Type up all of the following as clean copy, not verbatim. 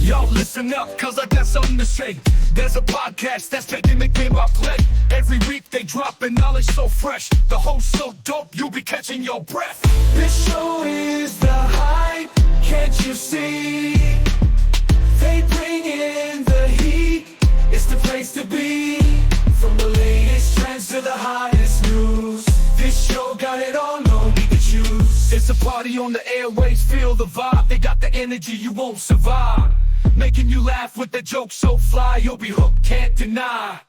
Yo, listen up, cause I got something to say. There's a podcast that's taking the game off play. Every week they dropping knowledge so fresh. The host so dope, you'll be catching your breath. This show is the hype, can't you see? They bring in the heat, it's the place to be. From the latest trends to the hottest news, this show got it all, no need to choose. It's a party on the airwaves, feel the vibe. They got the energy, you won't survive. Making you laugh with the jokes so fly, you'll be hooked, can't deny.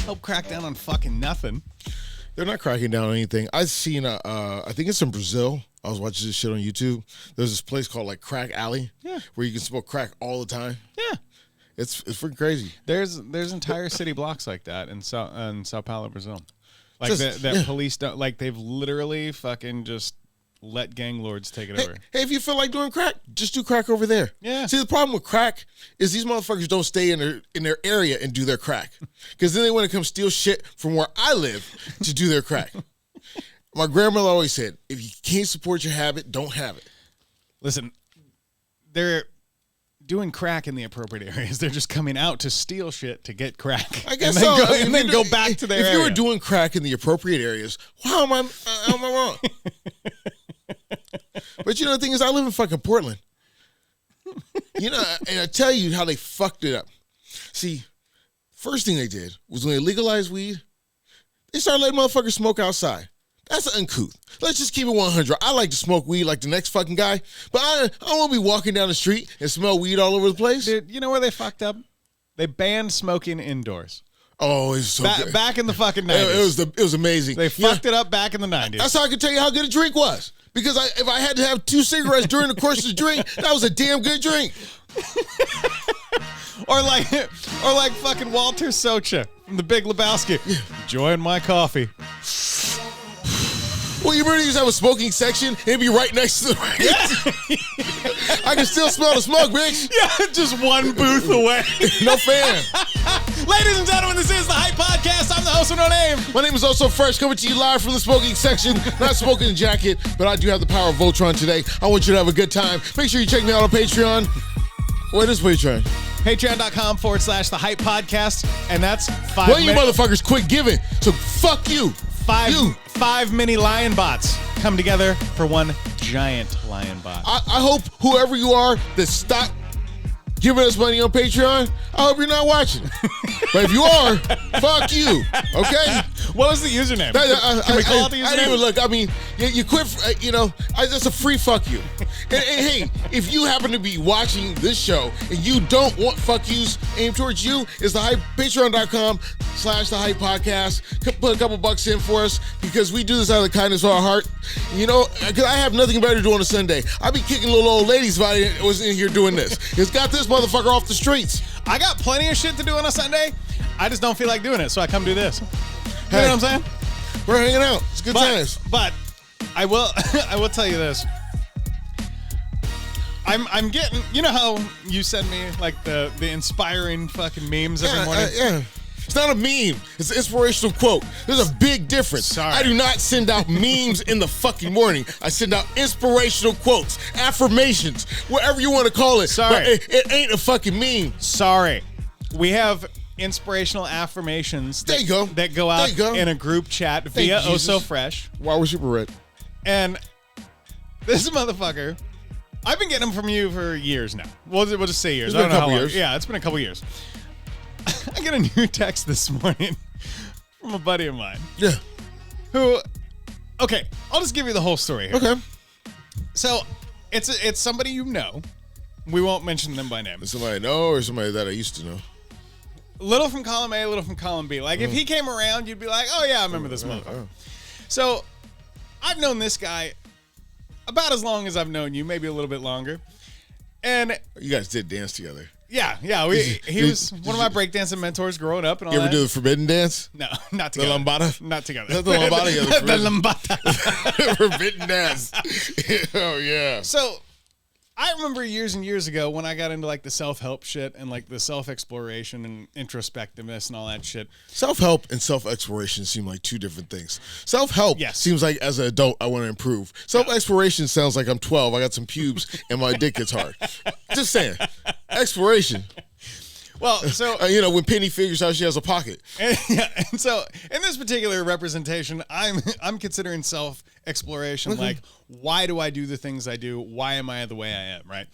Help crack down on fucking nothing. They're not cracking down on anything. I've seen, I think it's in Brazil. I was watching this shit on YouTube. There's this place called like Crack Alley, where you can smoke crack all the time. Yeah, it's freaking crazy. There's entire city blocks like that in Sao Paulo, Brazil. Like that police don't, like, they've literally fucking just let gang lords take it over. Hey, if you feel like doing crack, just do crack over there. Yeah. See, the problem with crack is these motherfuckers don't stay in their area and do their crack, because then they want to come steal shit from where I live to do their crack. My grandmother always said, if you can't support your habit, don't have it. Listen, they're doing crack in the appropriate areas. They're just coming out to steal shit to get crack. I guess and then go back to their area. If you were doing crack in the appropriate areas, how am I wrong? But you know, the thing is, I live in fucking Portland. You know, and I tell you how they fucked it up. See, first thing they did was when they legalized weed, they started letting motherfuckers smoke outside. That's uncouth. Let's just keep it 100. I like to smoke weed like the next fucking guy, but I don't want to be walking down the street and smell weed all over the place. Dude, you know where they fucked up? They banned smoking indoors. Oh, it's so good. Back in the fucking 90s. It was amazing. They fucked it up back in the 90s. That's how I can tell you how good a drink was. Because if I had to have 2 cigarettes during the course of the drink, that was a damn good drink. or like fucking Walter Socha from The Big Lebowski. Enjoying my coffee. Well, you really just have a smoking section and it'd be right next to the I can still smell the smoke, bitch. Yeah, just one booth away. No fan. Ladies and gentlemen, this is the Hype Podcast. I'm the host with no name. My name is Also Fresh, coming to you live from the smoking section. Not smoking jacket, but I do have the power of Voltron today. I want you to have a good time. Make sure you check me out on Patreon. What is Patreon? Patreon.com/the Hype Podcast. And that's 5 Well, you motherfuckers quit giving, so fuck you. Five mini lion bots come together for one giant lion bot. I hope whoever you are that stopped giving us money on Patreon, I hope you're not watching. But if you are, fuck you, okay? What was the username? Can we call it the username? I didn't even look. I mean, you quit, that's a free fuck you. And hey, if you happen to be watching this show and you don't want fuck yous aimed towards you, it's the hype, patreon.com/the hype podcast. Put a couple bucks in for us because we do this out of the kindness of our heart. You know, because I have nothing better to do on a Sunday. I'd be kicking little old ladies if I was in here doing this. It's got this motherfucker off the streets. I got plenty of shit to do on a Sunday. I just don't feel like doing it, so I come do this. Hey, you know what I'm saying? We're hanging out. It's good times. But I will tell you this. I'm getting, you know how you send me like the inspiring fucking memes every morning? Yeah. It's not a meme. It's an inspirational quote. There's a big difference. Sorry. I do not send out memes in the fucking morning. I send out inspirational quotes, affirmations, whatever you want to call it. Sorry. But it ain't a fucking meme. Sorry. We have inspirational affirmations that go out in a group chat via Oh So Fresh. Why was Super Red? And this motherfucker, I've been getting them from you for years now. We'll just say years. It's been a couple years. Yeah, it's been a couple years. I get a new text this morning from a buddy of mine. Yeah. Who, okay, I'll just give you the whole story here. Okay. So, it's somebody you know. We won't mention them by name. Somebody I know or somebody that I used to know? Little from column A, little from column B. Like, if he came around, you'd be like, oh, yeah, I remember this motherfucker. So, I've known this guy about as long as I've known you, maybe a little bit longer. And you guys did dance together. Yeah. He was one of my breakdancing mentors growing up and all that. You ever do the forbidden dance? No, not together. The lambada? Not together. Is that the lambada? The lambada. Forbidden dance. Oh, yeah. So, I remember years and years ago when I got into like the self-help shit and like the self-exploration and introspectiveness and all that shit. Self-help and self-exploration seem like two different things. Self-help seems like as an adult I want to improve. Self-exploration sounds like I'm 12, I got some pubes, and my dick gets hard. Just saying. Exploration. Well, so when Penny figures out she has a pocket. And so in this particular representation, I'm considering self-exploration like, why do I do the things I do? Why am I the way I am, right?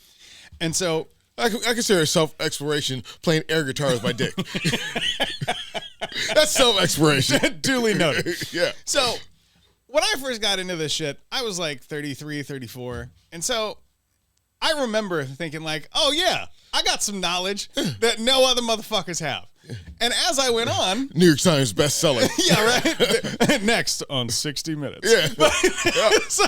And so I consider self-exploration playing air guitar with my dick. That's self-exploration. Duly noted. Yeah. So when I first got into this shit, I was like 33, 34. And so I remember thinking like, oh yeah, I got some knowledge that no other motherfuckers have. And as I went on... New York Times bestseller. Yeah, right? Next on 60 Minutes. Yeah. So,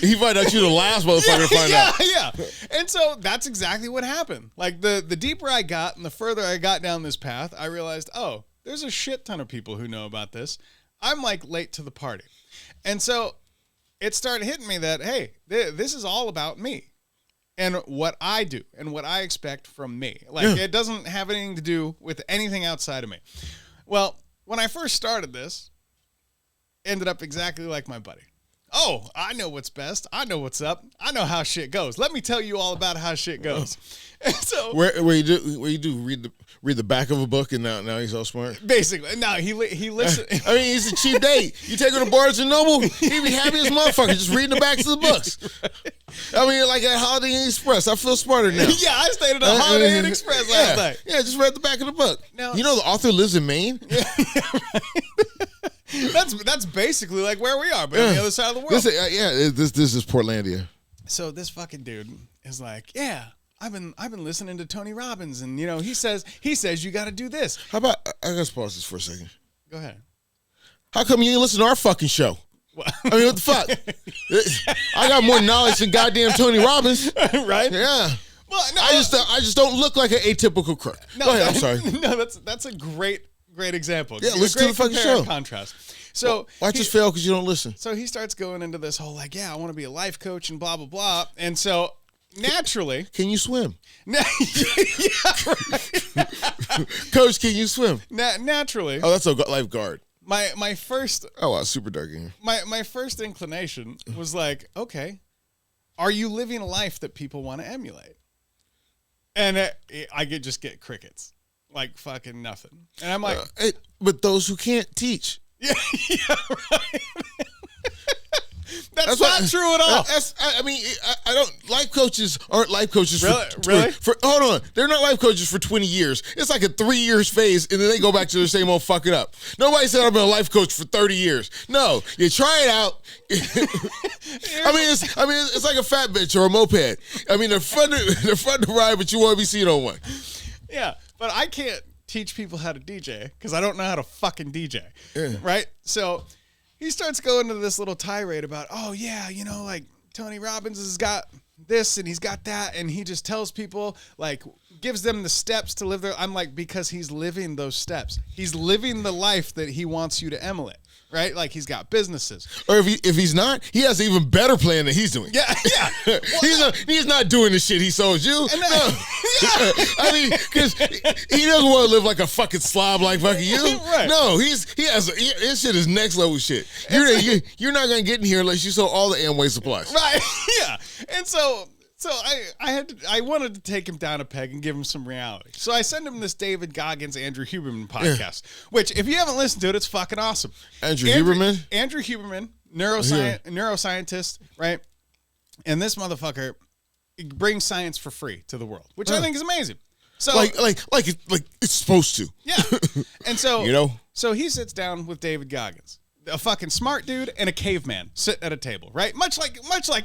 he find out you're the last motherfucker to find out. Yeah. And so that's exactly what happened. Like the deeper I got and the further I got down this path, I realized, oh, there's a shit ton of people who know about this. I'm like late to the party. And so it started hitting me that, hey, this is all about me. And what I do and what I expect from me. Like, it doesn't have anything to do with anything outside of me. Well, when I first started this, ended up exactly like my buddy. Oh, I know what's best. I know what's up. I know how shit goes. Let me tell you all about how shit goes. And so where you do read the back of a book and now he's all smart. Basically, no, he listened. I mean, he's a cheap date. You take her to Barnes and Noble, he'd be happy as motherfucker just reading the backs of the books. I mean, like at Holiday Inn Express, I feel smarter now. Yeah, I stayed at a Holiday Inn Express last night. Yeah, just read the back of the book. Now, you know the author lives in Maine. Yeah, right. That's basically like where we are, but on the other side of the world. This is Portlandia. So this fucking dude is like, yeah, I've been listening to Tony Robbins, and he says you got to do this. How about I gotta pause this for a second. Go ahead. How come you didn't listen to our fucking show? I mean, what the fuck? I got more knowledge than goddamn Tony Robbins, right? Yeah. Well, no, I just don't look like an atypical crook. No, go ahead. I'm sorry. No, that's a great example. Yeah, listen to the fucking show. Contrast. So why just fail because you don't listen? So he starts going into this whole like, yeah, I want to be a life coach and blah blah blah, and so naturally, can you swim? Yeah, right. Coach, can you swim? Naturally. Oh, that's a lifeguard. My first. Oh wow, super dark in here. My first inclination was like, okay, are you living a life that people want to emulate? And I just get crickets, like fucking nothing. And I'm like, but those who can't teach. Yeah, right. That's not true at all. I don't. Life coaches aren't life coaches. Really? Hold on, they're not life coaches for 20 years. It's like a 3 years phase, and then they go back to their same old fucking up. Nobody said I've been a life coach for 30 years. No, you try it out. It's like a fat bitch or a moped. I mean, they're fun to ride, but you want to be seen on one. Yeah, but I can't teach people how to DJ because I don't know how to fucking DJ. Yeah. Right? So he starts going to this little tirade about, oh yeah, like Tony Robbins has got this and he's got that, and he just tells people, like, gives them the steps to live their. I'm like, because he's living those steps. He's living the life that he wants you to emulate. Right? Like he's got businesses. Or if he's not, he has an even better plan than he's doing. Yeah. Well, he's not doing the shit he sold you. I mean, because he doesn't want to live like a fucking slob like fucking you. Right. No, his shit is next level shit. You're not gonna get in here unless you sell all the Amway supplies. Right. Yeah. And so I wanted to take him down a peg and give him some reality. So I sent him this David Goggins, Andrew Huberman podcast, which if you haven't listened to it, it's fucking awesome. Andrew Huberman, neuroscientist, right? And this motherfucker brings science for free to the world, which I think is amazing. So like it's supposed to. Yeah. And so so he sits down with David Goggins, a fucking smart dude and a caveman sitting at a table, right? Much like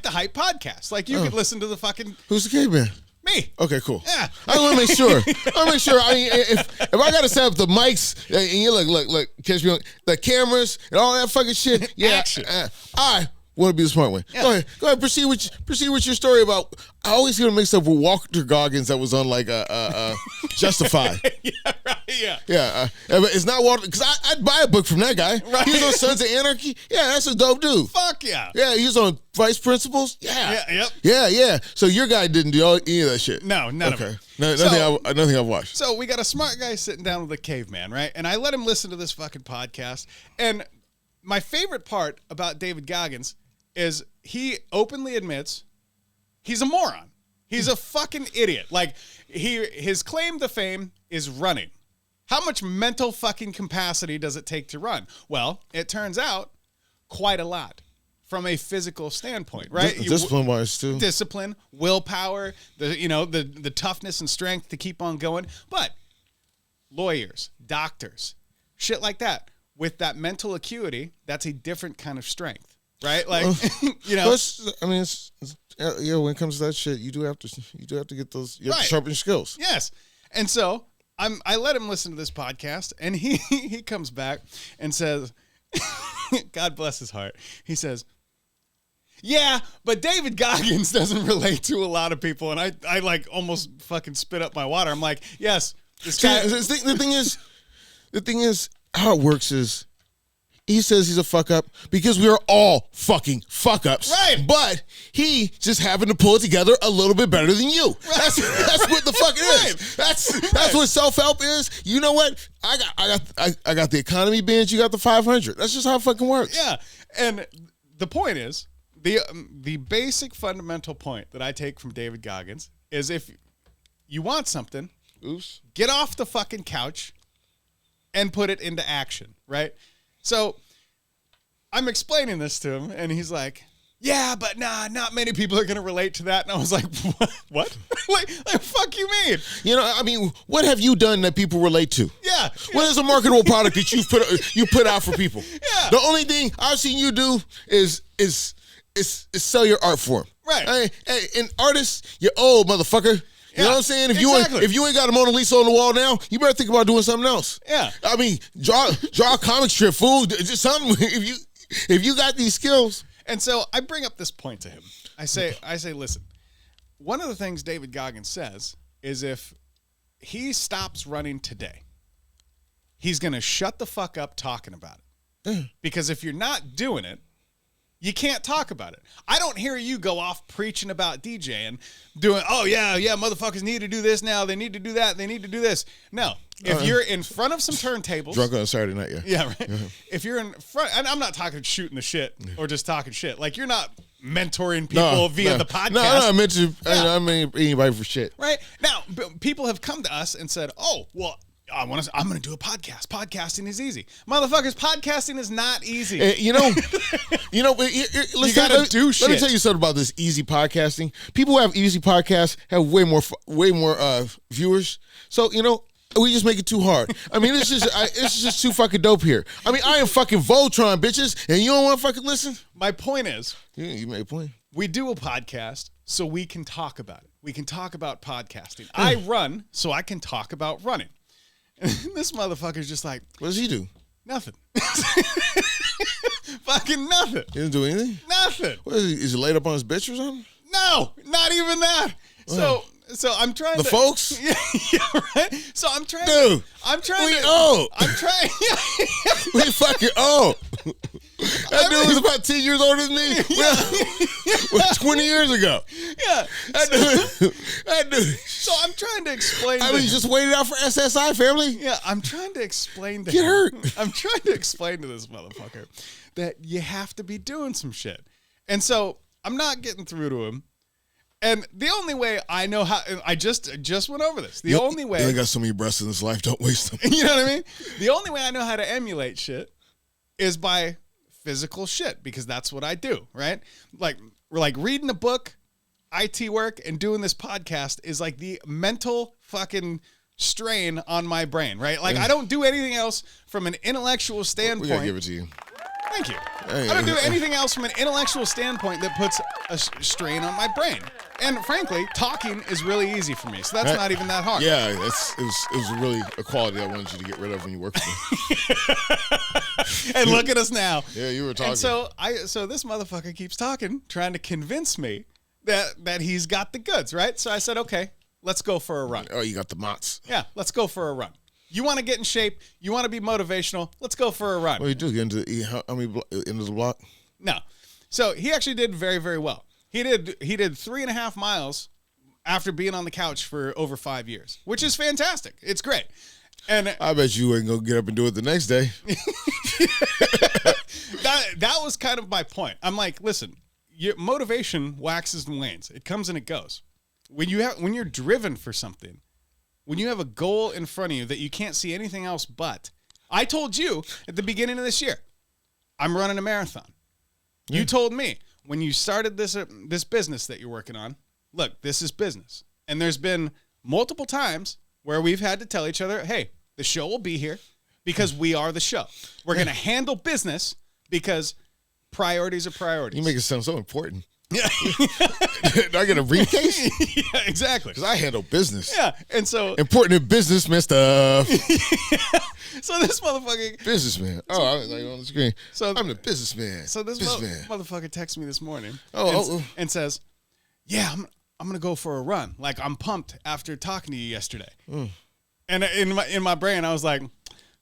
the Hype podcast. Like you could listen to the fucking. Who's the caveman? Me. Okay, cool. Yeah. I want to make sure. I mean, if I got to set up the mics and you look, catch me on the cameras and all that fucking shit. Yeah. Action. I Want to be the smart one. Yeah. Go ahead. Proceed with your story about. I always get mixed up with Walter Goggins that was on like Justified. Yeah, right. Yeah. Yeah, it's not Walter because I'd buy a book from that guy. Right. He was on Sons of Anarchy. Yeah, that's a dope dude. Fuck yeah. Yeah, he was on Vice Principals. Yeah. Yeah. Yep. Yeah. So your guy didn't do any of that shit. No, none of it. Nothing I've watched. So we got a smart guy sitting down with a caveman, right? And I let him listen to this fucking podcast. And my favorite part about David Goggins is he openly admits he's a moron. He's a fucking idiot. Like, his claim to fame is running. How much mental fucking capacity does it take to run? Well, it turns out quite a lot from a physical standpoint, right? Discipline-wise, too. Discipline, willpower, the toughness and strength to keep on going. But lawyers, doctors, shit like that, with that mental acuity, that's a different kind of strength, right? Like, Plus, I mean, when it comes to that shit, you do have to get those. You have to sharpen your skills. Yes, and so I let him listen to this podcast, and he comes back and says, God bless his heart. He says, yeah, but David Goggins doesn't relate to a lot of people, and I like almost fucking spit up my water. I'm like, yes, this guy. The thing is, how it works is, he says he's a fuck up because we are all fucking fuck ups. Right. But he just happened to pull it together a little bit better than you. Right. That's what the fuck it is. Right. That's what self-help is. You know what? I got the economy binge, you got the 500. That's just how it fucking works. Yeah. And the point is, the basic fundamental point that I take from David Goggins is if you want something, get off the fucking couch and put it into action, right? So I'm explaining this to him, and he's like, yeah, but nah, not many people are going to relate to that. And I was like, what? like, fuck you mean? You know, I mean, what have you done that people relate to? Yeah. What is a marketable product that you put out for people? Yeah. The only thing I've seen you do is sell your art form. Right. Hey, and artists, you're old, motherfucker. You know what I'm saying? If you ain't got a Mona Lisa on the wall now, you better think about doing something else. Yeah. I mean, draw a comic strip, fool. Just something. If you got these skills. And so I bring up this point to him. I say, listen, one of the things David Goggins says is if he stops running today, he's going to shut the fuck up talking about it. Because if you're not doing it, you can't talk about it. I don't hear you go off preaching about DJing, doing, oh, yeah, motherfuckers need to do this now. They need to do that. They need to do this. No. If you're in front of some turntables. Drunk on a Saturday night, yeah. Yeah, right. If you're in front, and I'm not talking shooting the shit or just talking shit. Like, you're not mentoring people via the podcast. No, I mean anybody for shit. Right. Now, people have come to us and said, oh, well, I'm going to do a podcast. Podcasting is easy. Motherfuckers, podcasting is not easy. You know, you got to do shit. Let me tell you something about this easy podcasting. People who have easy podcasts have way more viewers. So, you know, we just make it too hard. I mean, it's just too fucking dope here. I mean, I am fucking Voltron, bitches, and you don't want to fucking listen? My point is, you made a point. We do a podcast so we can talk about it. We can talk about podcasting. I run so I can talk about running. And this motherfucker's just like, what does he do? Nothing. Fucking nothing. He doesn't do anything? Nothing. What is he laid up on his bitch or something? No, not even that. So I'm trying the folks? Yeah, right? So I'm trying Dude, we old. I'm trying We fucking old. That dude was about 10 years older than me. Yeah. 20 years ago. Yeah. That dude. So I'm trying to explain. I mean, just waited out for SSI, family. Yeah, I'm trying to explain to Get him. hurt. I'm trying to explain to this motherfucker that you have to be doing some shit. And so I'm not getting through to him. And the only way I know how, I just went over this. The only way. You only got so many breasts in this life, don't waste them. You know what I mean? The only way I know how to emulate shit is by physical shit, because that's what I do, right? Like, we're like reading a book, IT work, and doing this podcast is like the mental fucking strain on my brain, right? Like, I don't do anything else from an intellectual standpoint. We gotta give it to you. Thank you. I don't do anything else from an intellectual standpoint that puts a strain on my brain. And frankly, talking is really easy for me, so that's not even that hard. Yeah, it was really a quality I wanted you to get rid of when you worked for me. And look at us now. Yeah, you were talking. And so this motherfucker keeps talking, trying to convince me that he's got the goods, right? So I said, okay, let's go for a run. Oh, you got the mots. Yeah, let's go for a run. You want to get in shape? You want to be motivational? Let's go for a run. What do you do? Get into the block? No. So he actually did very, very well. He did 3.5 miles after being on the couch for over 5 years, which is fantastic. It's great. And I bet you ain't gonna get up and do it the next day. that was kind of my point. I'm like, listen, your motivation waxes and wanes. It comes and it goes. When you're driven for something, when you have a goal in front of you that you can't see anything else but, I told you at the beginning of this year, I'm running a marathon. Yeah. You told me when you started this business that you're working on, look, this is business. And there's been multiple times where we've had to tell each other, hey, the show will be here because we are the show. We're going to handle business because priorities are priorities. You make it sound so important. Yeah. Do I get a briefcase? Yeah, exactly. Because I handle business. Yeah, and so important in business, Mister. So this motherfucker, businessman. Oh, I was like on the screen. So I'm the businessman. So this motherfucker texts me this morning. And says, "Yeah, I'm gonna go for a run. Like I'm pumped after talking to you yesterday." And in my brain, I was like,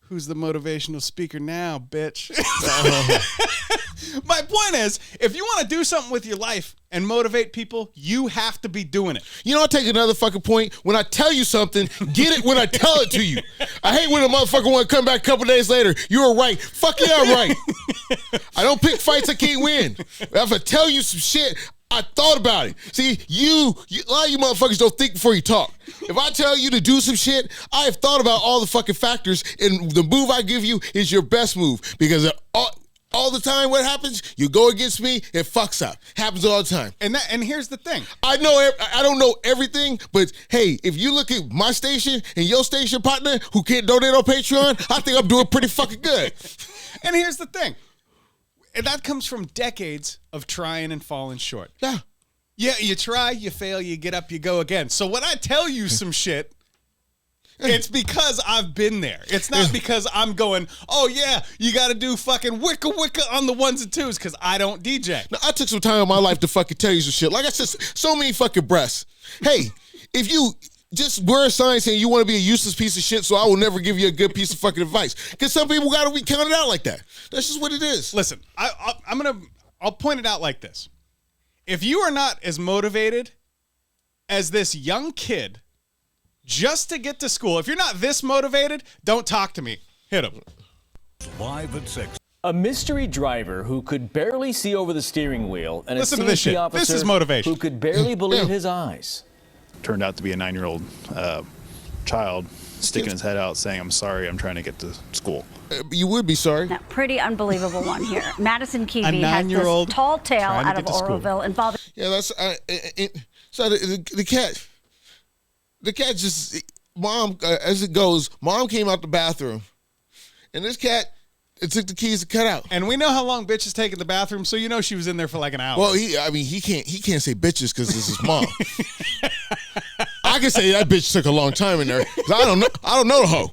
"Who's the motivational speaker now, bitch?" My point is, if you want to do something with your life and motivate people, you have to be doing it. You know, I'll take another fucking point. When I tell you something, get it when I tell it to you. I hate when a motherfucker want to come back a couple days later. You were right. Fuck yeah, I'm right. I don't pick fights I can't win. If I tell you some shit, I thought about it. See, a lot of you motherfuckers don't think before you talk. If I tell you to do some shit, I have thought about all the fucking factors, and the move I give you is your best move. Because all the time, what happens? You go against me, it fucks up. Happens all the time. And here's the thing. I don't know everything, but hey, if you look at my station and your station partner who can't donate on Patreon, I think I'm doing pretty fucking good. And here's the thing. And that comes from decades of trying and falling short. Yeah. Yeah, you try, you fail, you get up, you go again. So when I tell you some shit, it's because I've been there. It's not because I'm going, oh yeah, you got to do fucking wicka wicka on the ones and twos because I don't DJ. Now, I took some time in my life to fucking tell you some shit. Like I said, so many fucking breasts. Hey, if you just wear a sign saying you want to be a useless piece of shit, so I will never give you a good piece of fucking advice. Because some people got to be counted out like that. That's just what it is. Listen, I'll point it out like this. If you are not as motivated as this young kid just to get to school, if you're not this motivated, don't talk to me. Hit him. Live at 6. A mystery driver who could barely see over the steering wheel and Listen a to this safety shit. officer This is motivation. who could barely believe his eyes. Turned out to be a 9-year-old child sticking his head out saying, "I'm sorry, I'm trying to get to school." You would be sorry. That pretty unbelievable one here. Madison Keevee has 9-year-old this tall tale trying to out of get to school. Oroville involving... Yeah, that's so the cat just mom as it goes. Mom came out the bathroom, and this cat it took the keys to cut out. And we know how long bitch is taking the bathroom, so you know she was in there for like an hour. Well, he can't say bitches because this is mom. I can say that bitch took a long time in there. I don't know the hoe.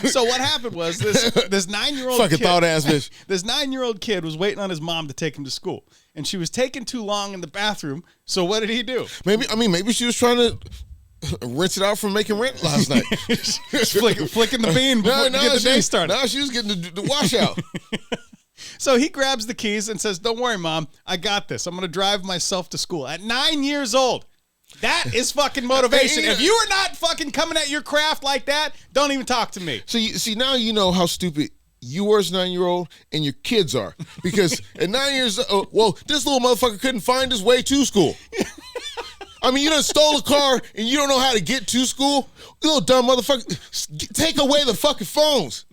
So what happened was this 9-year-old fucking kid, thought ass bitch. This 9-year-old kid was waiting on his mom to take him to school, and she was taking too long in the bathroom. So what did he do? Maybe she was trying to rinse it out from making rent last night. flicking the bean before to get the day started. No, she was getting the washout. So he grabs the keys and says, "Don't worry, Mom. I got this. I'm going to drive myself to school." At 9 years old. That is fucking motivation. If you are not fucking coming at your craft like that, don't even talk to me. So now you know how stupid you were as a 9-year-old and your kids are. Because at 9 years old, this little motherfucker couldn't find his way to school. I mean, you done stole a car and you don't know how to get to school? You little dumb motherfucker. Take away the fucking phones.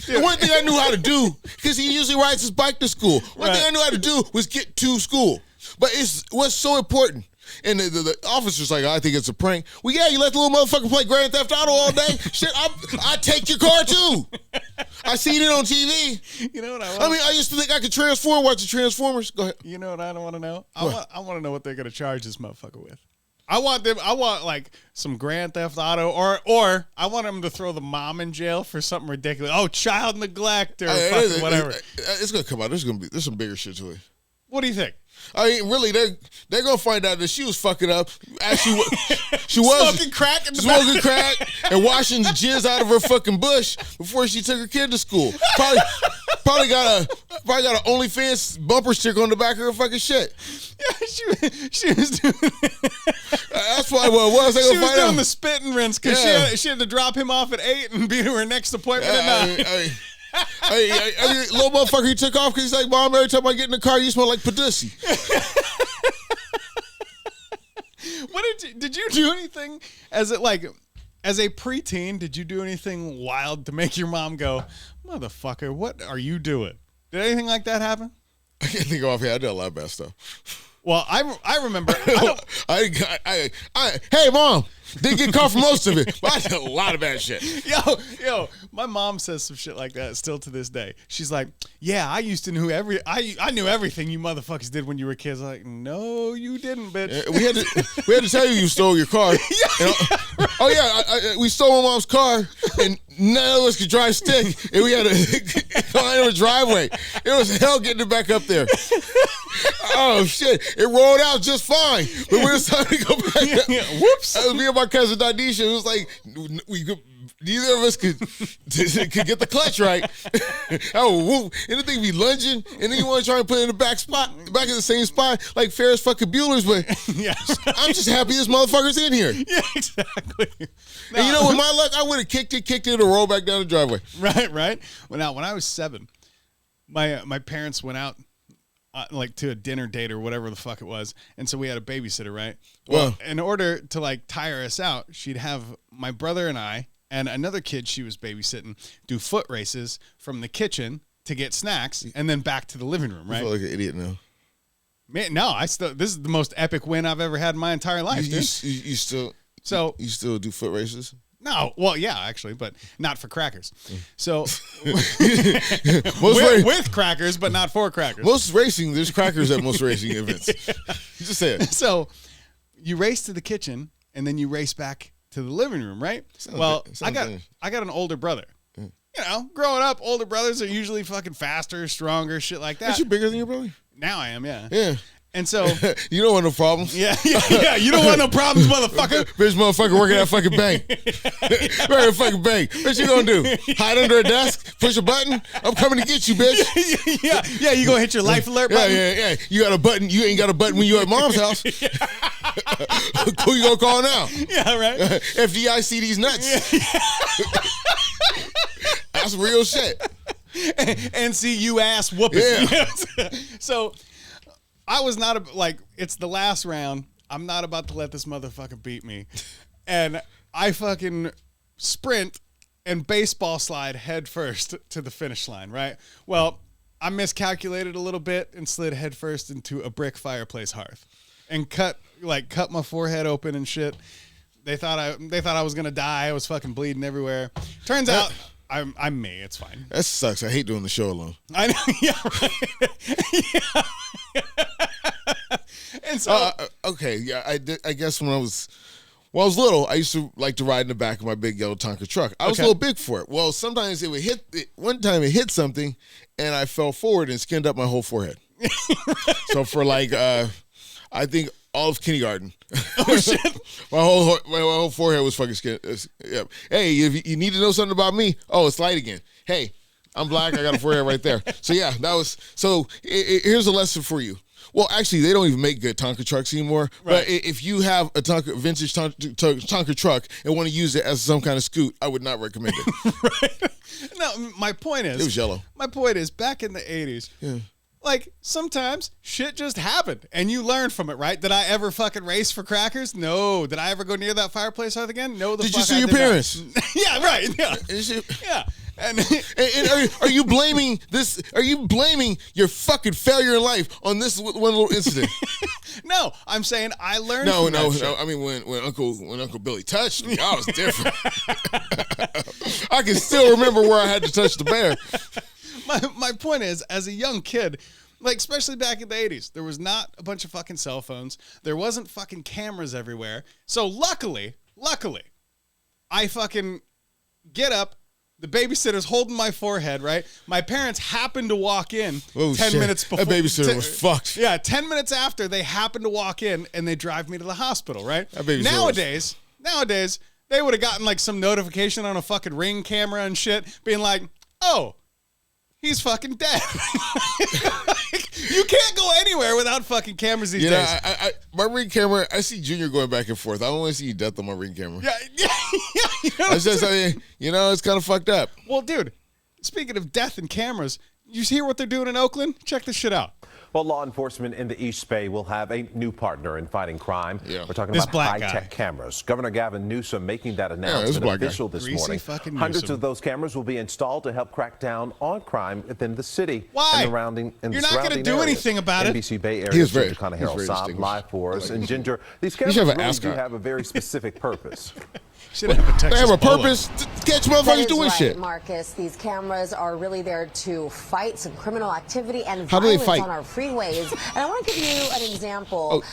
The one thing I knew how to do, because he usually rides his bike to school. One thing I knew how to do was get to school. But what's so important. And the officer's like, I think it's a prank. Well, yeah, you let the little motherfucker play Grand Theft Auto all day? Shit, I take your car too. I seen it on TV. You know what I mean, I used to think I could transform, watch the Transformers. Go ahead. You know what I don't want to know? I want to know what they're going to charge this motherfucker with. I want like some Grand Theft Auto, or I want them to throw the mom in jail for something ridiculous. Oh, child neglect or fucking whatever. It's gonna come out. There's some bigger shit to it. What do you think? I mean, really, they're gonna find out that she was fucking up. Actually, she was smoking crack and washing the jizz out of her fucking bush before she took her kid to school. Probably got an OnlyFans bumper sticker on the back of her fucking shit. Yeah, she was doing. That's probably what it was. She was doing the spit and rinse because she had to drop him off at 8 and be to her next appointment at 9. Little motherfucker, he took off because he's like, Mom, every time I get in the car, you smell like Paducey. What did you do anything as a preteen? Did you do anything wild to make your mom go, motherfucker, what are you doing? Did anything like that happen? I can't think of offhand. I did a lot of bad stuff. Well, I remember. Hey, Mom. Didn't get caught for most of it, but I did a lot of bad shit. Yo, my mom says some shit like that still to this day. She's like, yeah, I used to know I knew everything you motherfuckers did when you were kids. I'm like, no, you didn't, bitch. We had to tell you stole your car. Oh yeah, we stole my mom's car, and none of us could drive stick, and we had to climb on the driveway. It was hell getting it back up there. Oh shit! It rolled out just fine, but when it's time to go back, whoops! Me and my cousin Dodisha, it was like neither of us could get the clutch right. Oh, anything be lunging, and then you want to try and put it in the back in the same spot, like Ferris fucking Bueller's. But I'm just happy this motherfucker's in here. Yeah, exactly. And you know, with my luck, I would have kicked it, and rolled back down the driveway. Right. Well, now when I was 7, my parents went out. Like to a dinner date or whatever the fuck it was. And so we had a babysitter, right? Well, in order to like tire us out, she'd have my brother and I and another kid she was babysitting do foot races from the kitchen to get snacks and then back to the living room, right? I feel like an idiot now. Man, no, this is the most epic win I've ever had in my entire life, you still do foot races? No, well, yeah, actually, but not for crackers. So, with crackers, but not for crackers. Most racing, there's crackers at most racing events. Just say it. So, you race to the kitchen, and then you race back to the living room, right? I got an older brother. You know, growing up, older brothers are usually fucking faster, stronger, shit like that. Aren't you bigger than your brother? Now I am, yeah. Yeah. And so you don't want no problems. Yeah. You don't want no problems, motherfucker. Bitch, motherfucker, working at a fucking bank. Working at a fucking bank. What you gonna do? Hide under a desk? Push a button? I'm coming to get you, bitch. Yeah. You gonna hit your life alert button? Yeah. You got a button. You ain't got a button when you at mom's house. Who you gonna call now? Yeah, right. FDIC these nuts. That's real shit. NCU ass whooping. Yeah. So. I was not it's the last round. I'm not about to let this motherfucker beat me. And I fucking sprint and baseball slide head first to the finish line, right? Well, I miscalculated a little bit and slid head first into a brick fireplace hearth and cut my forehead open and shit. They thought I was going to die. I was fucking bleeding everywhere. Turns out I'm me. It's fine. That sucks. I hate doing the show alone. I know. Yeah, right. And so, okay, yeah, I guess when I was little, I used to like to ride in the back of my big yellow Tonka truck. I was a little big for it. Well, sometimes it would hit. One time it hit something, and I fell forward and skinned up my whole forehead. So for I think all of kindergarten. Oh shit! my whole forehead was fucking skinned. Yeah. Hey, if you need to know something about me, it's light again. Hey, I'm black. I got a forehead right there. So yeah, that was. So here's a lesson for you. Well, actually, they don't even make good Tonka trucks anymore. Right. But if you have a vintage Tonka truck and want to use it as some kind of scoot, I would not recommend it. Right. No, my point is... It was yellow. My point is, back in the 80s, sometimes shit just happened, and you learn from it, right? Did I ever fucking race for crackers? No. Did I ever go near that fireplace hearth again? No, Did you see your parents? Yeah, right. Yeah. Yeah. And are you blaming this? Are you blaming your fucking failure in life on this one little incident? No, I'm saying I learned. No. I mean, when Uncle Billy touched me, I was different. I can still remember where I had to touch the bear. My point is, as a young kid, Like, especially back in the 80s. There was not a bunch of fucking cell phones. There wasn't fucking cameras everywhere. So luckily, I fucking get up. The babysitter's holding my forehead, right? My parents happened to walk in 10 minutes before. That babysitter was fucked. Yeah, 10 minutes after, they happen to walk in and they drive me to the hospital, right? That babysitter Nowadays, they would have gotten like some notification on a fucking Ring camera and shit being like, oh, he's fucking dead. You can't go anywhere without fucking cameras these days. My Ring camera, I see Junior going back and forth. I don't want to see death on my Ring camera. Yeah. It's kind of fucked up. Well, dude, speaking of death and cameras, you hear what they're doing in Oakland? Check this shit out. Well, law enforcement in the East Bay will have a new partner in fighting crime. Yeah. We're talking This about black high-tech guy. cameras. Governor Gavin Newsome making that announcement official this Greasy morning. fucking Hundreds Newsome. of those cameras will be installed to help crack down on crime within the city. Why? And the You're not going to do anything about it. NBC Bay Area He is very- Ginger Conner he's very Harold Saab distinguished. live for us. And Ginger, these should cameras have an really do ascot. have a very specific purpose. Should have a Texas They have a polo. purpose to catch That motherfuckers is doing right, shit. Marcus. These cameras are really there to fight some criminal activity and How do they violence fight? on our freeways. And I want to give you an example of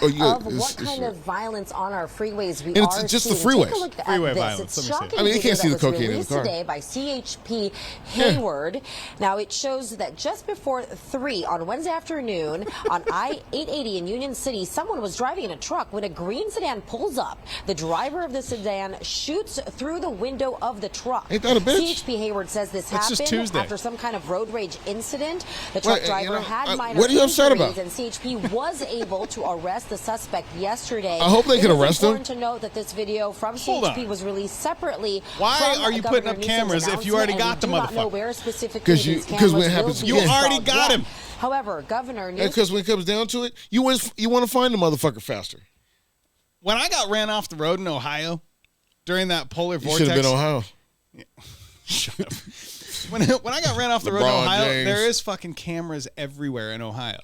what kind of violence on our freeways we And are it's just the seeing. Take freeways. a look at Freeway this. violence. It's Let me see. shocking. I mean, you can't see video the that was cocaine in the released car. today by CHP Hayward. Now it shows that just before 3 on Wednesday afternoon on I-880 in Union City, someone was driving in a truck when a green sedan pulls up. The driver of the sedan shoots through the window of the truck. Ain't that a bitch? CHP Hayward says this That's just happened Tuesday. after some kind of road rage incident. The truck Well, driver had minor what are you upset injuries, about? and CHP was able to arrest the suspect yesterday. I hope they can arrest him. It's important to note that this video from Hold CHP on. was released separately. Why from are you Governor putting up Newsom's cameras if you already got the announcement, and we do not know motherfucker? where specifically 'Cause these when it cameras happens will be You again. already installed got yet. him. However, Governor Newsom Because when it comes down to it, you want to find the motherfucker faster. When I got ran off the road in Ohio during that polar You vortex. should have been Ohio. Shut up. When I got ran off the road in LeBron Ohio, James. there is fucking cameras everywhere in Ohio.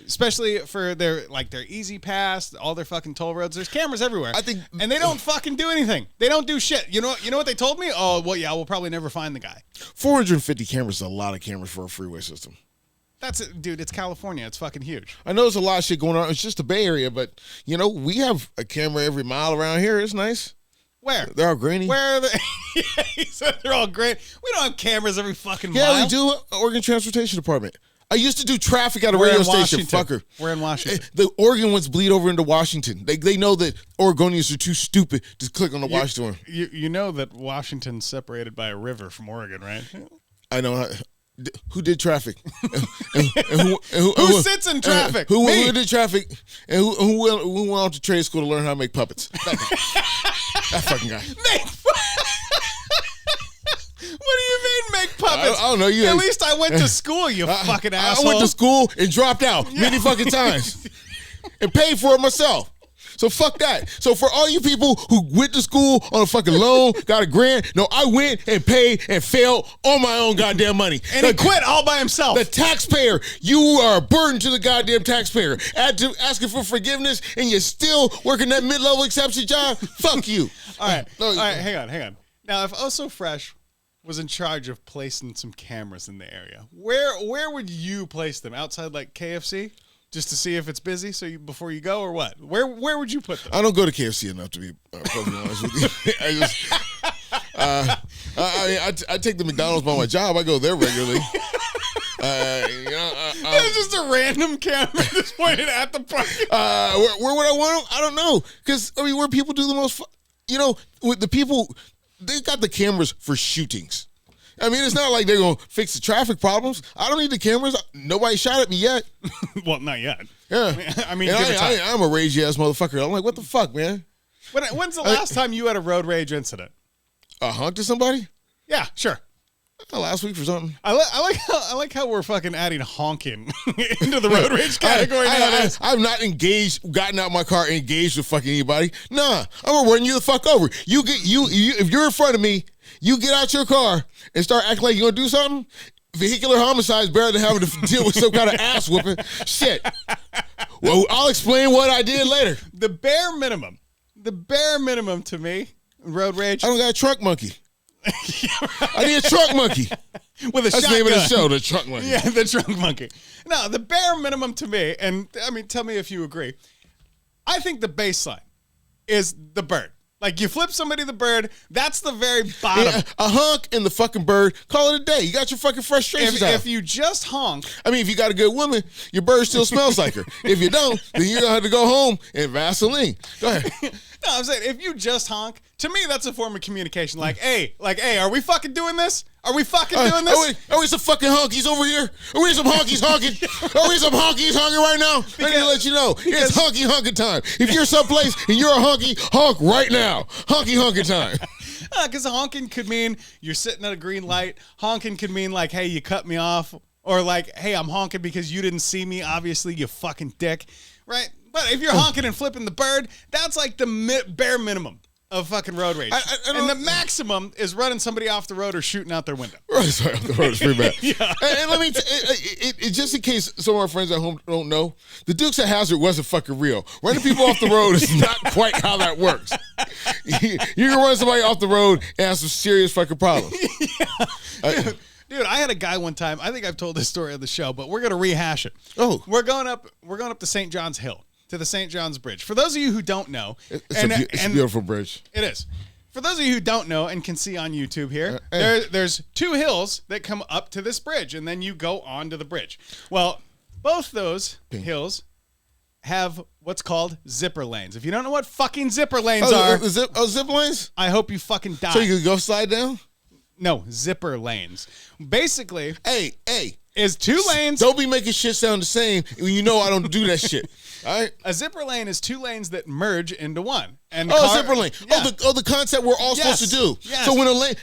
Especially for their Easy Pass, all their fucking toll roads. There's cameras everywhere. I think- and they don't fucking do anything. They don't do shit. You know what they told me? Oh, well, yeah, we'll probably never find the guy. 450 cameras is a lot of cameras for a freeway system. That's it, dude. It's California. It's fucking huge. I know there's a lot of shit going on. It's just the Bay Area, but, we have a camera every mile around here. It's nice. Where? They're all grainy. Where are they? Yeah, he said they're all great. We don't have cameras every fucking Yeah, mile. we do. Oregon Transportation Department. I used to do traffic at a We're radio in station. Washington. Fucker. We're in Washington. The Oregon ones bleed over into Washington. They know that Oregonians are too stupid to click on the Washington one. You know that Washington's separated by a river from Oregon, right? I know. Who did traffic? and Who sits in traffic? Who Me. did traffic? And who went on to trade school to learn how to make puppets? That fucking guy. What do you mean make puppets? I don't know. At least I went to school, you fucking asshole. I went to school and dropped out many fucking times and paid for it myself. So fuck that. So for all you people who went to school on a fucking loan, got a grant, no, I went and paid and failed on my own goddamn money. And he quit all by himself. The taxpayer, you are a burden to the goddamn taxpayer. Asking for forgiveness and you're still working that mid-level exception job? Fuck you. All right. No, All right, hang on. Now, if Also Fresh was in charge of placing some cameras in the area, where would you place them? Outside like KFC? Just to see if it's busy before you go, or what? Where would you put them? I don't go to KFC enough to be perfectly honest with you. I take the McDonald's by my job. I go there regularly. It's just a random camera just pointed at the park. Where would I want them? I don't know. Because, where people do the most, with the people, they got the cameras for shootings. It's not like they're going to fix the traffic problems. I don't need the cameras. Nobody shot at me yet. Well, not yet. Yeah. I mean, give it time. I'm a ragey-ass motherfucker. I'm like, what the fuck, man? When's the last time you had a road rage incident? A honk to somebody? Yeah, sure. Last week for something. I like how we're fucking adding honking into the road rage category nowadays. I've not gotten out my car, engaged with fucking anybody. Nah, I'm gonna run you the fuck over. You if you're in front of me, you get out your car and start acting like you're gonna do something. Vehicular homicide is better than having to deal with some kind of ass whooping. Shit. Well, I'll explain what I did later. The bare minimum to me, road rage. I don't got a trunk monkey. I need a trunk monkey. with a That's shotgun. the name of the show, the Trunk Monkey. Yeah, the Trunk Monkey. No, the bare minimum to me, and I mean, tell me if you agree. I think the baseline is the bird. Like, you flip somebody the bird, that's the very bottom. Yeah, a honk and the fucking bird, call it a day. You got your fucking frustrations out. If you just honk. I mean, if you got a good woman, your bird still smells like her. If you don't, then you're going to have to go home and Vaseline. Go ahead. No, I'm saying, if you just honk, to me, that's a form of communication. Like, hey, are we fucking doing this? Are we fucking doing this? Are we some fucking honkies over here? Are we some honkies honking? Are we some honkies honking right now? I need to let you know, it's honky honking time. If you're someplace and you're a honky, honk right now. Honky honking time. Because honking could mean you're sitting at a green light. Honking could mean like, hey, you cut me off. Or like, hey, I'm honking because you didn't see me, obviously, you fucking dick. Right? But if you're honking and flipping the bird, that's like the bare minimum of fucking road rage. And the maximum is running somebody off the road or shooting out their window. Right, sorry, off the road is pretty bad. Yeah. And let me, just in case some of our friends at home don't know, the Dukes of Hazzard wasn't fucking real. Running people off the road is not quite how that works. You can run somebody off the road and have some serious fucking problems. Yeah. Dude, I had a guy one time. I think I've told this story on the show, but we're gonna rehash it. Oh, we're going up to St. John's Hill, to the St. John's Bridge. For those of you who don't know, it's a beautiful bridge. It is. For those of you who don't know and can see on YouTube here, there's two hills that come up to this bridge, and then you go onto the bridge. Well, both those hills have what's called zipper lanes. If you don't know what fucking zipper lanes are, zipper lanes? I hope you fucking die. So you can go slide down? No, zipper lanes. Basically, hey, is two lanes. Don't be making shit sound the same when you know I don't do that shit. All right. A zipper lane is two lanes that merge into one. And zipper lane. Yeah. The concept we're all supposed to do. Yes. So when a lane,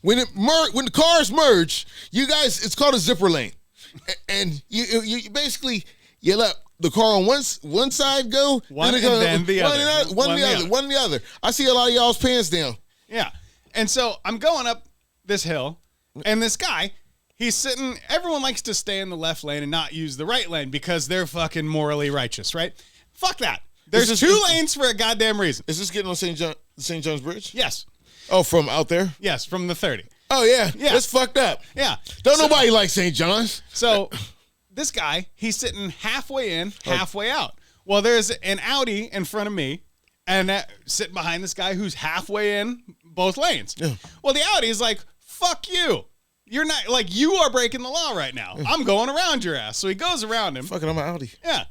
when the cars merge, you guys, it's called a zipper lane, and you basically you let the car on one side go, one the other. I see a lot of y'all's pants down. Yeah. And so I'm going up this hill, and this guy, he's sitting, everyone likes to stay in the left lane and not use the right lane because they're fucking morally righteous, right? Fuck that. There's two lanes for a goddamn reason. Is this getting on St. John's Bridge? Yes. Oh, from out there? Yes, from the 30. Oh, yeah. That's fucked up. Yeah. Don't nobody like St. John's. So this guy, he's sitting halfway in, halfway out. Well, there's an Audi in front of me, and sitting behind this guy who's halfway in both lanes. Yeah. Well, the Audi is like, fuck you. You're not, like, you are breaking the law right now. I'm going around your ass. So he goes around him. Fucking, I'm an Audi. Yeah.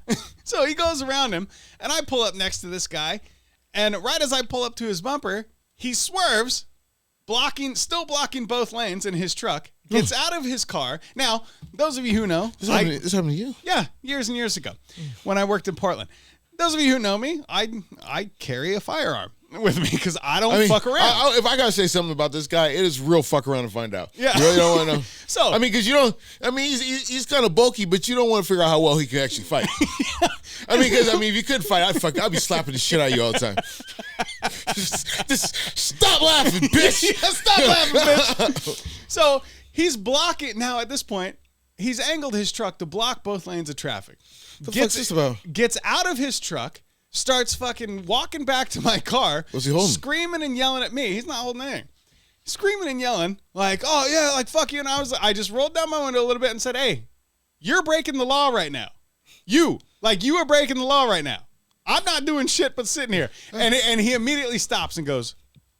So he goes around him, and I pull up next to this guy, and right as I pull up to his bumper, he swerves, still blocking both lanes in his truck, gets out of his car. Now, those of you who know. This happened to you? Yeah, years and years ago when I worked in Portland. Those of you who know me, I carry a firearm with me because I don't fuck around. If I gotta say something about this guy, it is real fuck around and find out. Yeah. You really don't want to know. So I mean, because you don't. I mean, he's kind of bulky, but you don't want to figure out how well he can actually fight. I mean, because if you could fight, I'd be slapping the shit out of you all the time. just stop laughing, bitch. Yeah, stop laughing, bitch. So he's blocking now. At this point, he's angled his truck to block both lanes of traffic. The fuck's this about? Gets out of his truck, starts fucking walking back to my car. What's he holding? Screaming and yelling at me. He's not holding anything. Screaming and yelling, like, oh yeah, like fuck you. And I just rolled down my window a little bit and said, hey, you're breaking the law right now. You are breaking the law right now. I'm not doing shit but sitting here. And he immediately stops and goes,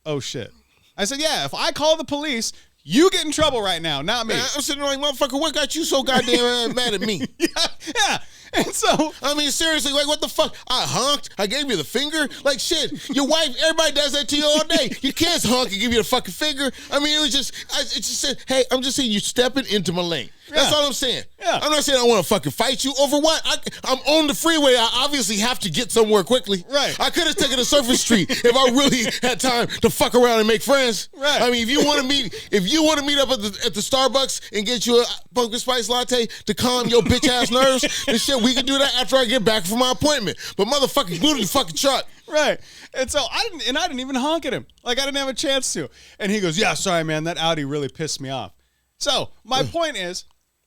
oh shit. I said, yeah, if I call the police, you get in trouble right now, not me. I'm sitting there like, motherfucker, what got you so goddamn mad at me? Yeah. And so, I mean, seriously, like, what the fuck? I honked. I gave you the finger. Like, shit, your wife, everybody does that to you all day. Your kids honk and give you the fucking finger. I mean, it just said, hey, I'm just saying you're stepping into my lane. That's all I'm saying. Yeah. I'm not saying I want to fucking fight you over what? I'm on the freeway. I obviously have to get somewhere quickly. Right. I could have taken a surface street if I really had time to fuck around and make friends. Right. I mean, if you want to meet up at the Starbucks and get you a pumpkin spice latte to calm your bitch ass nerves, then shit, we can do that after I get back from my appointment. But motherfucker, glue to the fucking truck. Right. And so I didn't even honk at him. Like, I didn't have a chance to. And he goes, yeah, sorry, man, that Audi really pissed me off. So my point is,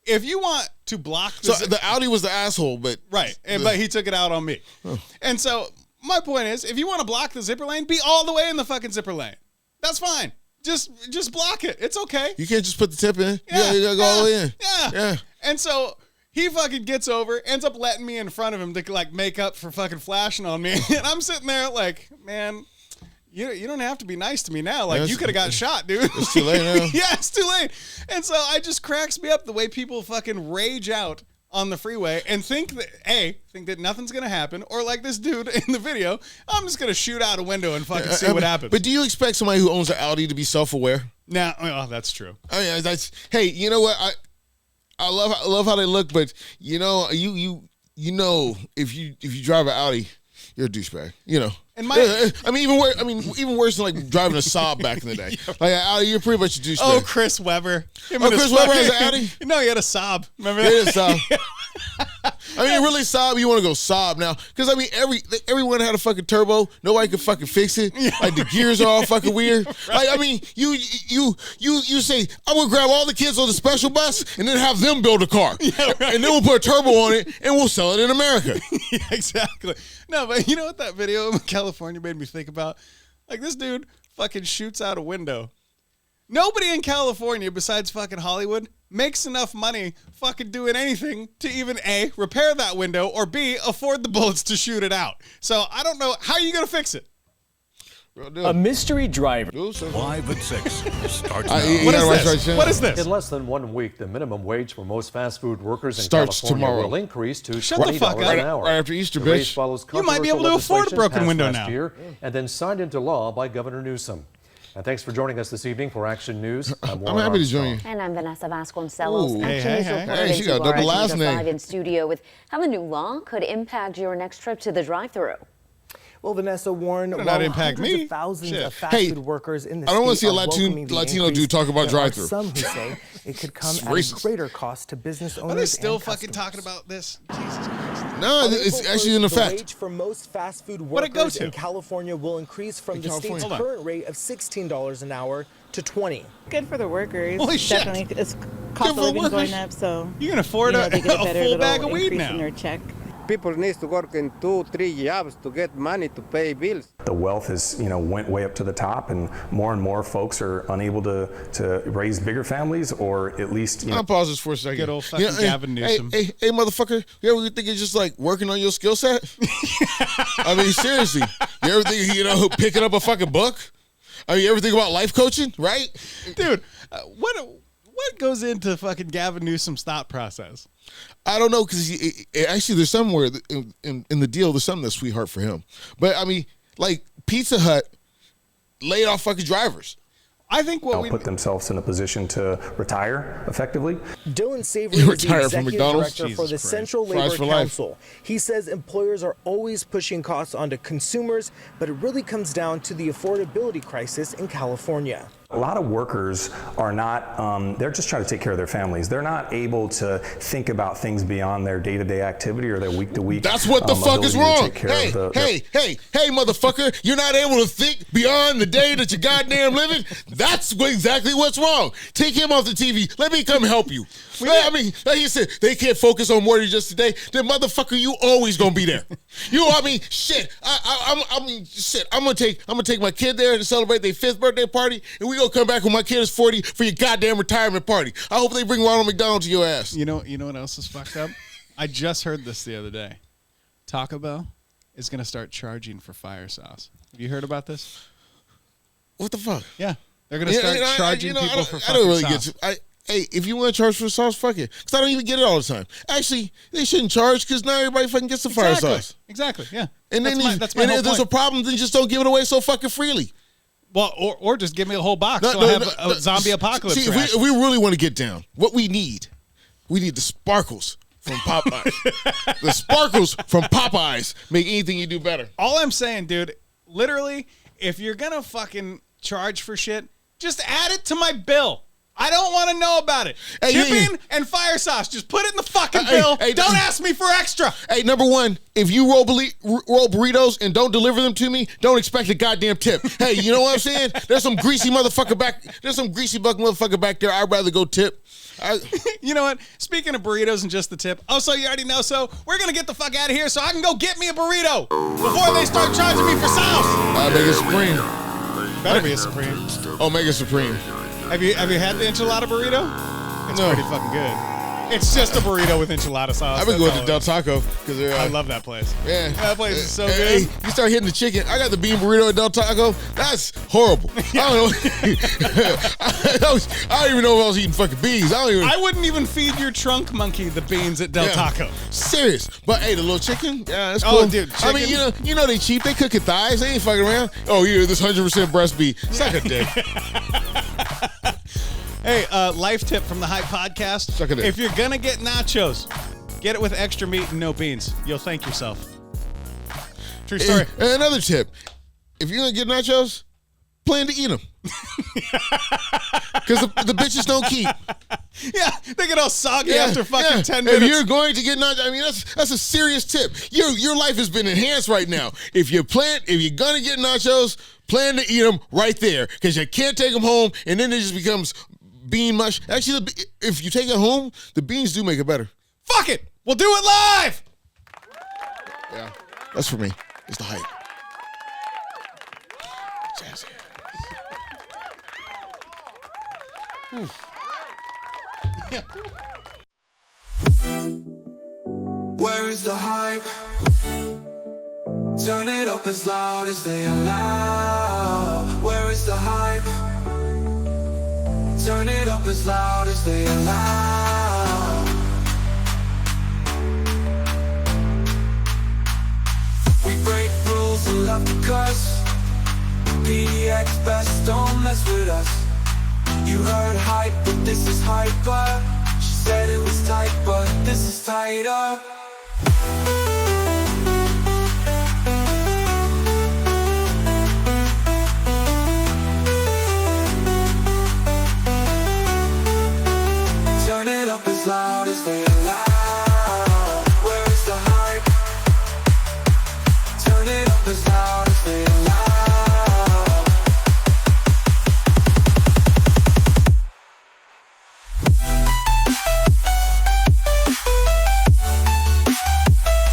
if you want to block the Audi was the asshole, but right, but he took it out on me. And so my point is, if you want to block the zipper lane, be all the way in the fucking zipper lane. That's fine. just block it. It's okay. You can't just put the tip in. Yeah, you gotta go all in. Yeah. And so he fucking gets over, ends up letting me in front of him to like make up for fucking flashing on me. And I'm sitting there like, man, you don't have to be nice to me now. Like, you could have got shot, dude. It's too late now. Yeah, it's too late. And so I just cracks me up the way people fucking rage out on the freeway and think that nothing's gonna happen, or like this dude in the video, I'm just gonna shoot out a window and fucking see what happens. But do you expect somebody who owns an Audi to be self-aware? Now, that's true. Oh yeah, hey, you know what? I love how they look, but you know, you know, if you drive an Audi, you're a douchebag. You know. And even worse than like driving a Saab back in the day. Like an Audi, you're pretty much a douchebag. Oh, Chris Webber. Chris Webber has an Audi? No, he had a Saab. Remember that? It is Saab. I mean, really Saab, you want to go Saab now. Because, I mean, everyone had a fucking turbo. Nobody could fucking fix it. Like, the gears are all fucking weird. Right. Like, I mean, you say, I'm going to grab all the kids on the special bus and then have them build a car. Yeah, right. And then we'll put a turbo on it and we'll sell it in America. Yeah, exactly. No, but you know what that video in California made me think about? Like, this dude fucking shoots out a window. Nobody in California besides fucking Hollywood makes enough money fucking doing anything to even A, repair that window, or B, afford the bullets to shoot it out. So I don't know. How are you going to fix it? A mystery driver. Live at 6 starts now. What is this? In less than 1 week, the minimum wage for most fast food workers in starts California tomorrow. will increase to Shut the fuck $20 an up. hour. Right after Easter, the raise bitch. follows You might be able to afford a broken window last now. Year, and then signed into law by Governor Newsome. And thanks for joining us this evening for Action News. I'm happy to join you. And I'm Vanessa Vasconcelos. Ooh. Action News reporter Hey, she got a double last name. Live in studio with how the new law could impact your next trip to the drive-thru. Well, Vanessa warned not impact me. of thousands Shit. of fast food workers in the I don't want to see a state Latino dude talk about drive-thru. Some who say it could come at a greater cost to business owners. Are they still and fucking customers. talking about this? Jesus Christ. No, it's actually in The effect. wage for most fast food What'd it go workers to? in California will increase from the state's Hold on. current rate of $16 an hour to $20. Good for the workers. Holy shit. Definitely, it's cost of living going up, so You can afford they get a better full bag little of weed increase now. in their check. People need to work in 2-3 jobs to get money to pay bills. The wealth is, went way up to the top, and more folks are unable to raise bigger families, or at least. I'll pause this for a second. Good old fucking Gavin Newsome. Hey, motherfucker! You ever think it's just like working on your skill set? I mean, seriously, you ever think picking up a fucking book? I mean, you ever think about life coaching, right? Dude, what goes into fucking Gavin Newsome's thought process? I don't know, because actually there's somewhere in the deal there's something that's sweetheart for him. But I mean, like Pizza Hut laid off fucking drivers. I think we put themselves in a position to retire effectively. Dylan Savory is the executive director for the Jesus Central Christ. Labor Council. He says employers are always pushing costs onto consumers, but it really comes down to the affordability crisis in California. A lot of workers are not, they're just trying to take care of their families. They're not able to think about things beyond their day-to-day activity or their week-to-week. That's what the fuck is wrong. Hey, motherfucker, you're not able to think beyond the day that you're goddamn living? That's exactly what's wrong. Take him off the TV. Let me come help you. I mean, like you said, they can't focus on more than just today. Then motherfucker, you always gonna be there. Shit. I'm gonna take my kid there to celebrate their 5th birthday party, and we gonna come back when my kid is 40 for your goddamn retirement party. I hope they bring Ronald McDonald to your ass. You know what else is fucked up? I just heard this the other day. Taco Bell is gonna start charging for fire sauce. Have you heard about this? What the fuck? Yeah, they're gonna start charging people for fucking I don't really sauce. get. Hey, if you want to charge for the sauce, fuck it. Because I don't even get it all the time. Actually, they shouldn't charge because now everybody fucking gets the fire sauce. Exactly, yeah. And then that's my whole if there's point. a problem, then just don't give it away so fucking freely. Well, or just give me a whole box so I have a zombie apocalypse. See, if we really want to get down, what we need the sparkles from Popeyes. The sparkles from Popeyes make anything you do better. All I'm saying, dude, literally, if you're going to fucking charge for shit, just add it to my bill. I don't want to know about it. Hey, Chipping and fire sauce. Just put it in the fucking bill. Don't ask me for extra. Hey, number one, if you roll burritos and don't deliver them to me, don't expect a goddamn tip. Hey, you know what I'm saying? There's some greasy motherfucker back there. I'd rather go tip. You know what? Speaking of burritos and just the tip. Oh, so you already know. So we're going to get the fuck out of here so I can go get me a burrito before they start charging me for sauce. I think it's supreme. better be a Supreme. Omega Supreme. Have you had the enchilada burrito? It's pretty fucking good. It's just a burrito with enchilada sauce. I've been That's going to all Del it is. Taco because I love that place. Yeah, That place is so Hey, good. you start hitting the chicken. I got the bean burrito at Del Taco. That's horrible. I don't know. I don't even know if I was eating fucking beans. I wouldn't even feed your trunk monkey the beans at Del Taco. Serious. But hey, the little chicken, yeah, that's Oh, cool. dude, I mean, you know they cheap. They cook at thighs. They ain't fucking around. Oh, here, this 100% breast beef. Suck a dick. Hey, life tip from the Hype Podcast. Suck a dick. If you're going to get nachos, get it with extra meat and no beans. You'll thank yourself. True story. And another tip. If you're going to get nachos, plan to eat them. Because the bitches don't keep. Yeah, they get all soggy after fucking 10 minutes. If you're going to get nachos, I mean, that's a serious tip. Your life has been enhanced right now. If you're going to get nachos, plan to eat them right there. Because you can't take them home, and then it just becomes bean mush. Actually, if you take it home, the beans do make it better. Fuck it. We'll do it live. Yeah, that's for me. It's the Hype. Jazzy. Where is the hype? Turn it up as loud as they allow. Where is the hype? Turn it up as loud as they allow. We break rules and love to cuss. PDX best, don't mess with us. You heard hype, but this is hyper. She said it was tight, but this is tighter. Turn it up as loud as they allow.